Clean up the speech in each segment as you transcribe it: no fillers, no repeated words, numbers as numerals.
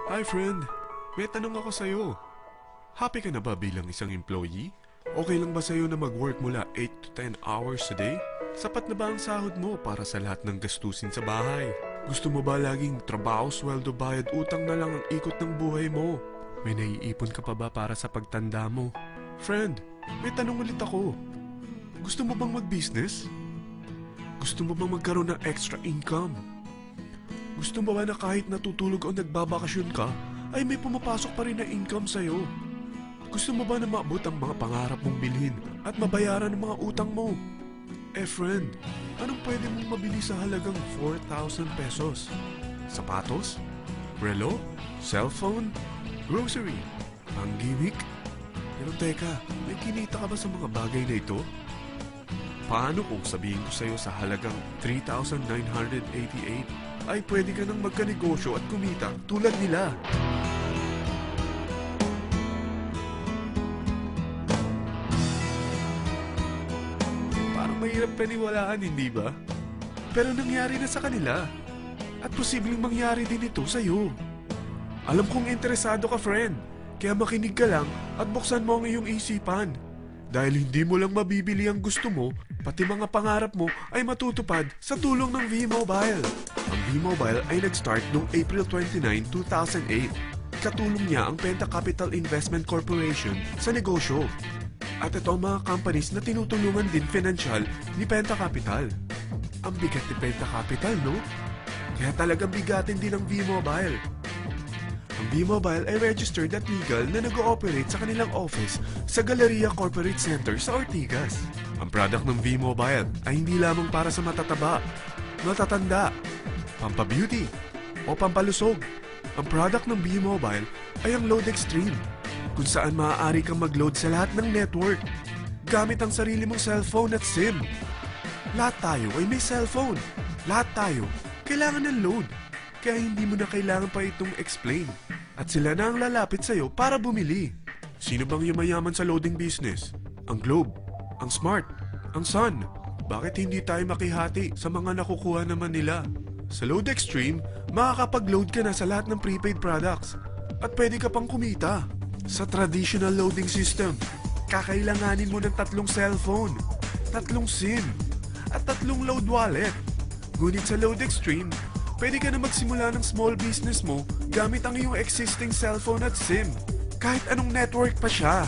Hi friend, may tanong ako sa'yo. Happy ka na ba bilang isang employee? Okay lang ba sa'yo na mag-work mula 8 to 10 hours a day? Sapat na ba ang sahod mo para sa lahat ng gastusin sa bahay? Gusto mo ba laging trabaho, sweldo, bayad, utang na lang ang ikot ng buhay mo? May naiipon ka pa ba para sa pagtanda mo? Friend, may tanong ulit ako. Gusto mo bang mag-business? Gusto mo bang magkaroon ng extra income? Gusto mo ba na kahit natutulog o nagbabakasyon ka, ay may pumapasok pa rin na income sa'yo? Gusto mo ba na maabot ang mga pangarap mong bilhin at mabayaran ang mga utang mo? Eh friend, anong pwede mong mabili sa halagang 4,000 pesos? Sapatos? Relo? Cellphone? Grocery? Pang-gimmick? Pero teka, may kinita ka ba sa mga bagay na ito? Paano kung sabihin ko sa'yo sa halagang 3,988 ay pwede ka nang magkanegosyo at kumita tulad nila? Parang mahirap paniwalaan, hindi ba? Pero nangyari na sa kanila. At posibleng mangyari din ito sa'yo. Alam kong interesado ka, friend. Kaya makinig ka lang at buksan mo ang iyong isipan. Dahil hindi mo lang mabibili ang gusto mo, pati mga pangarap mo ay matutupad sa tulong ng V-Mobile. Ang V-Mobile ay nag-start noong April 29, 2008. Katulong niya ang Penta Capital Investment Corporation sa negosyo. At ito ang mga companies na tinutulungan din financial ni Penta Capital. Ang bigat ni Penta Capital, no? Kaya talagang bigatin din ang V-Mobile. Ang V-Mobile ay registered at legal na nag-ooperate sa kanilang office sa Galleria Corporate Center sa Ortigas. Ang product ng V-Mobile ay hindi lamang para sa matataba, matatanda, pampabeauty, o pampalusog. Ang product ng V-Mobile ay ang Load Extreme, kung saan maaari kang mag-load sa lahat ng network gamit ang sarili mong cellphone at SIM. Lahat tayo ay may cellphone. Lahat tayo kailangan ng load. Kaya hindi mo na kailangan pa itong explain. At sila na ang lalapit sa'yo para bumili. Sino bang yumayaman sa loading business? Ang Globe, ang Smart, ang Sun. Bakit hindi tayo makihati sa mga nakukuha naman nila? Sa Load Extreme, makakapag-load ka na sa lahat ng prepaid products. At pwede ka pang kumita. Sa traditional loading system, kakailanganin mo ng 3 cellphone, 3 SIM, at 3 load wallet. Ngunit sa Load Extreme, pwede ka na magsimula ng small business mo gamit ang iyong existing cellphone at SIM. Kahit anong network pa siya.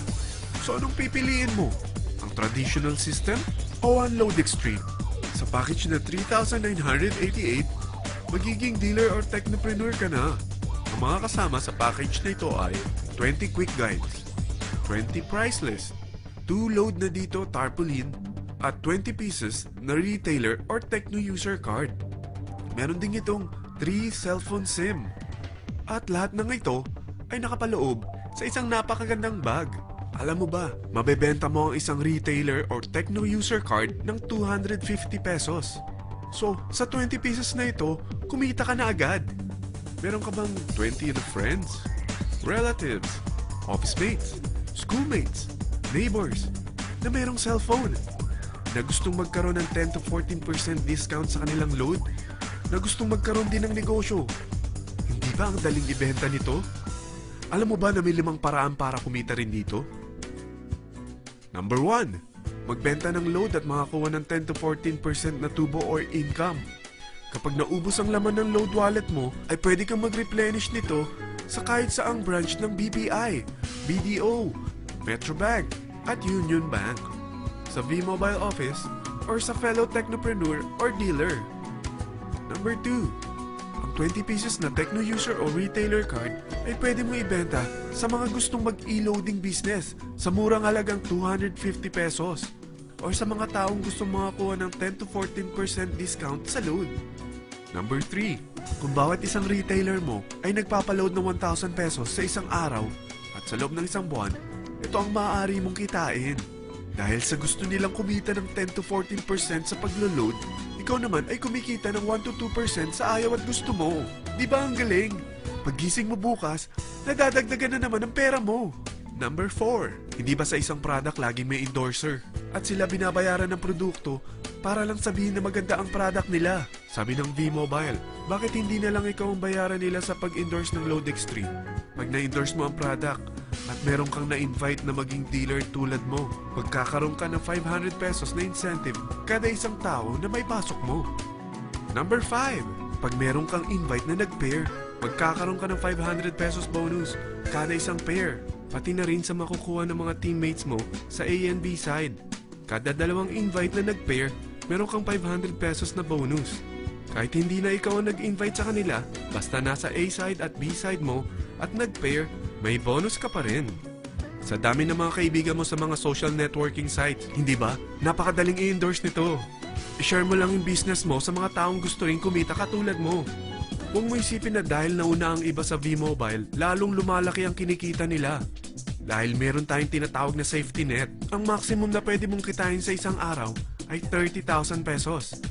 So anong pipiliin mo? Ang traditional system o ang Load Extreme? Sa package na 3,988, magiging dealer or technopreneur ka na. Ang mga kasama sa package na ito ay 20 quick guides, 20 price list, 2 load na dito tarpaulin, at 20 pieces na retailer or techno user card. Meron din itong 3 cellphone SIM. At lahat ng ito ay nakapaloob sa isang napakagandang bag. Alam mo ba, mabebenta mo ang isang retailer or techno user card ng 250 pesos. So, sa 20 pieces na ito, kumita ka na agad. Meron ka bang 20 na friends, relatives, office mates, schoolmates, neighbors na merong cellphone na gustong magkaroon ng 10 to 14% discount sa kanilang load? Na gustong magkaroon din ng negosyo? Hindi ba ang daling ibenta nito? Alam mo ba na may 5 paraan para kumita rin dito? Number 1. Magbenta ng load at makakuha ng 10 to 14% na tubo or income. Kapag naubos ang laman ng load wallet mo, ay pwede kang mag-replenish nito sa kahit saang branch ng BPI, BDO, Metrobank, at Union Bank, sa V-Mobile office, or sa fellow technopreneur or dealer. Number 2. Ang 20 pieces na techno user o retailer card ay pwede mo ibenta sa mga gustong mag-e-loading business sa murang halagang 250 pesos or sa mga taong gustong makakuha ng 10 to 14% discount sa load. Number 3. Kung bawat isang retailer mo ay nagpapaload ng 1,000 pesos sa isang araw at sa loob ng isang buwan, ito ang maaari mong kitain. Dahil sa gusto nilang kumita ng 10 to 14% sa paglo-load, ikaw naman ay kumikita ng 1 to 2% sa ayaw at gusto mo. Di ba ang galing? Paggising mo bukas, nadadagdagan na naman ang pera mo. Number 4. Hindi ba sa isang product laging may endorser? At sila binabayaran ng produkto para lang sabihin na maganda ang product nila. Sabi ng V-Mobile, bakit hindi na lang ikaw ang bayaran nila sa pag-endorse ng Load Extreme? Pag na-endorse mo ang product at meron kang na-invite na maging dealer tulad mo, magkakaroon ka ng 500 pesos na incentive kada isang tao na may pasok mo. Number 5, pag meron kang invite na nag-pair, magkakaroon ka ng 500 pesos bonus kada isang pair, pati na rin sa makukuha ng mga teammates mo sa A and B side. Kada dalawang invite na nag-pair, meron kang 500 pesos na bonus. Kahit hindi na ikaw ang nag-invite sa kanila, basta nasa A side at B side mo at nag-pair, may bonus ka pa rin. Sa dami ng mga kaibigan mo sa mga social networking sites, hindi ba? Napakadaling i-endorse nito. I-share mo lang yung business mo sa mga taong gusto rin kumita katulad mo. Huwag mo isipin na dahil nauna ang iba sa V-Mobile, lalong lumalaki ang kinikita nila. Dahil meron tayong tinatawag na safety net, ang maximum na pwede mong kitain sa isang araw ay 30,000 pesos.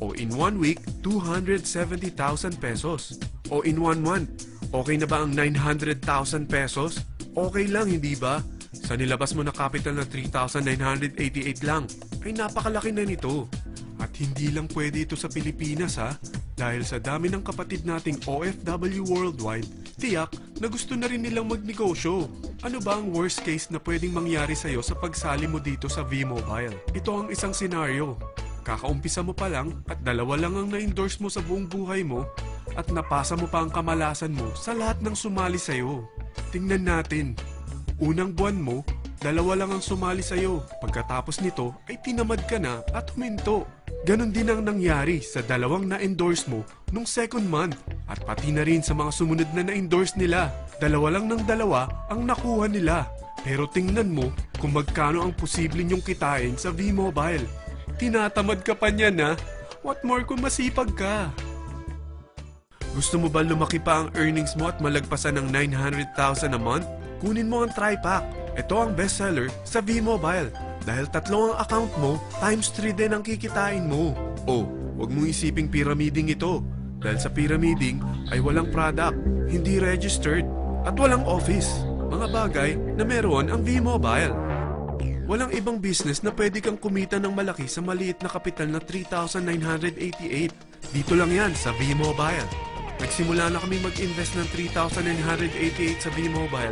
O in 1 week, 270,000 pesos. O in 1 month, okay na ba ang 900,000 pesos? Okay lang, hindi ba? Sa nilabas mo na capital na 3,988 lang, ay napakalaki na nito. At hindi lang pwede ito sa Pilipinas ha, dahil sa dami ng kapatid nating OFW worldwide, tiyak na gusto na rin nilang magnegosyo. Ano ba ang worst case na pwedeng mangyari sa'yo sa pagsali mo dito sa V-Mobile? Ito ang isang senaryo. Kakaumpisa mo pa lang at dalawa lang ang na-endorse mo sa buong buhay mo at napasa mo pa ang kamalasan mo sa lahat ng sumali sa'yo. Tingnan natin. Unang buwan mo, dalawa lang ang sumali sa'yo. Pagkatapos nito ay tinamad ka na at huminto. Ganon din ang nangyari sa dalawang na-endorse mo nung second month at pati na rin sa mga sumunod na na-endorse nila. Dalawa lang ng dalawa ang nakuha nila. Pero tingnan mo kung magkano ang posible nyong kitain sa V-Mobile. Tinatamad ka pa niyan ha? What more kung masipag ka? Gusto mo ba lumaki pa ang earnings mo at malagpasan ng 900,000 a month? Kunin mo ang TriPack. Ito ang bestseller sa V-Mobile. Dahil 3 ang account mo, times 3 din ang kikitain mo. Oh, huwag mong isiping pyramiding ito. Dahil sa pyramiding ay walang product, hindi registered, at walang office. Mga bagay na meron ang V-Mobile. Walang ibang business na pwede kang kumita ng malaki sa maliit na kapital na 3,988. Dito lang yan sa V-Mobile. Nagsimula na kami mag-invest ng 3,988 sa V-Mobile